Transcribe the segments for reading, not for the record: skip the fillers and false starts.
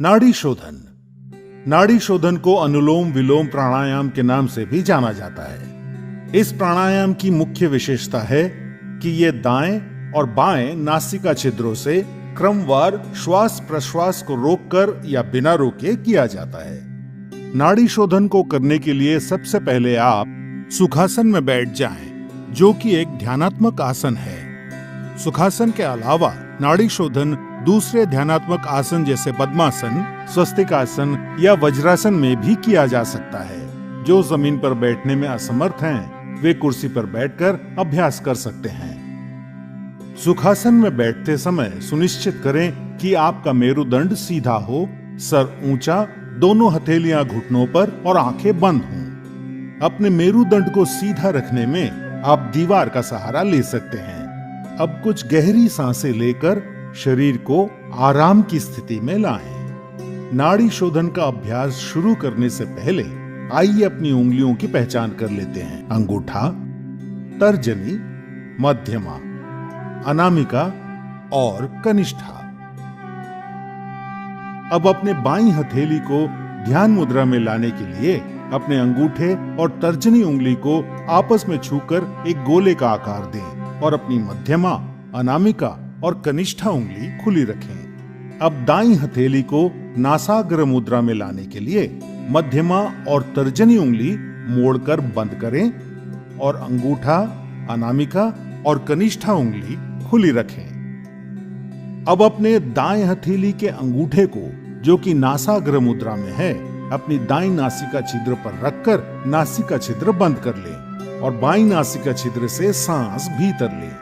नाड़ी शोधन। नाड़ी शोधन को अनुलोम विलोम प्राणायाम के नाम से भी जाना जाता है। इस प्राणायाम की मुख्य विशेषता है कि ये दाएं और बाएं नासिका छिद्रों से क्रमवार श्वास प्रश्वास को रोककर या बिना रोके किया जाता है। नाड़ी शोधन को करने के लिए सबसे पहले आप सुखासन में बैठ जाएं, जो कि एक ध्यानात्मक आसन है। सुखासन के अलावा नाड़ी शोधन दूसरे ध्यानात्मक आसन जैसे पद्मासन, स्वस्तिकासन या वज्रासन में भी किया जा सकता है। जो जमीन पर बैठने में असमर्थ हैं, वे कुर्सी पर बैठकर अभ्यास कर सकते हैं। सुखासन में बैठते समय सुनिश्चित करें कि आपका मेरुदंड सीधा हो, सर ऊंचा, दोनों हथेलियां घुटनों पर और आंखें बंद हों। अपने मेरुदंड को सीधा रखने में आप दीवार का सहारा ले सकते हैं। अब कुछ गहरी सांसें लेकर शरीर को आराम की स्थिति में लाएं। नाड़ी शोधन का अभ्यास शुरू करने से पहले आइए अपनी उंगलियों की पहचान कर लेते हैं। अंगूठा, तर्जनी, मध्यमा, अनामिका और कनिष्ठा। अब अपने बाईं हथेली को ध्यान मुद्रा में लाने के लिए अपने अंगूठे और तर्जनी उंगली को आपस में छूकर एक गोले का आकार दें और अपनी मध्यमा, अनामिका और कनिष्ठा उंगली खुली रखें। अब दाईं हथेली को नासाग्र मुद्रा में लाने के लिए मध्यमा और तर्जनी उंगली मोड़कर बंद करें और अंगूठा, अनामिका और कनिष्ठा उंगली खुली रखें। अब अपने दाएं हथेली के अंगूठे को, जो कि नासाग्र मुद्रा में है, अपनी दाईं नासिका छिद्र पर रखकर नासिका छिद्र बंद कर लें और बाईं नासिका छिद्र से सांस भीतर लें।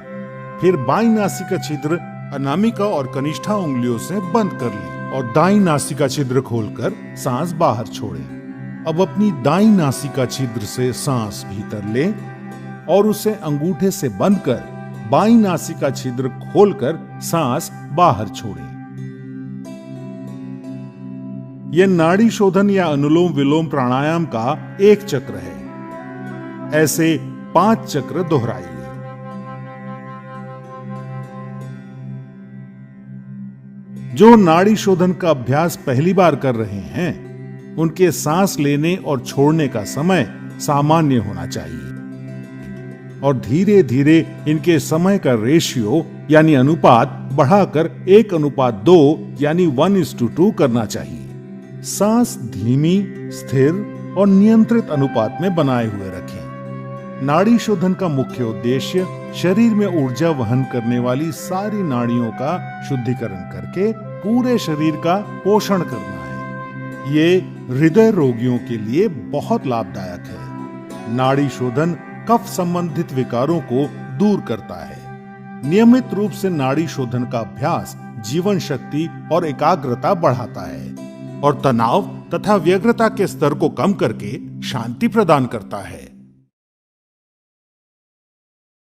फिर बाईं नासिका छिद्र अनामिका और कनिष्ठा उंगलियों से बंद कर लें और दाईं नासिका छिद्र खोलकर सांस बाहर छोड़ें। अब अपनी दाईं नासिका छिद्र से सांस भीतर लें और उसे अंगूठे से बंद कर बाईं नासिका छिद्र खोलकर सांस बाहर छोड़ें। यह नाड़ी शोधन या अनुलोम विलोम प्राणायाम का एक चक्र है। ऐसे 5 चक्र दोहराइए। जो नाड़ी शोधन का अभ्यास पहली बार कर रहे हैं, उनके सांस लेने और छोड़ने का समय सामान्य होना चाहिए और धीरे धीरे इनके समय का रेशियो यानी अनुपात बढ़ाकर 1:2 यानी 1:2 करना चाहिए। सांस धीमी, स्थिर और नियंत्रित अनुपात में बनाए हुए रखें। नाड़ी शोधन का मुख्य उद्देश्य शरीर में ऊर्जा वहन करने वाली सारी नाड़ियों का शुद्धिकरण करके पूरे शरीर का पोषण करना है। ये हृदय रोगियों के लिए बहुत लाभदायक है। नाड़ी शोधन कफ संबंधित विकारों को दूर करता है। नियमित रूप से नाड़ी शोधन का अभ्यास जीवन शक्ति और एकाग्रता बढ़ाता है और तनाव तथा व्यग्रता के स्तर को कम करके शांति प्रदान करता है।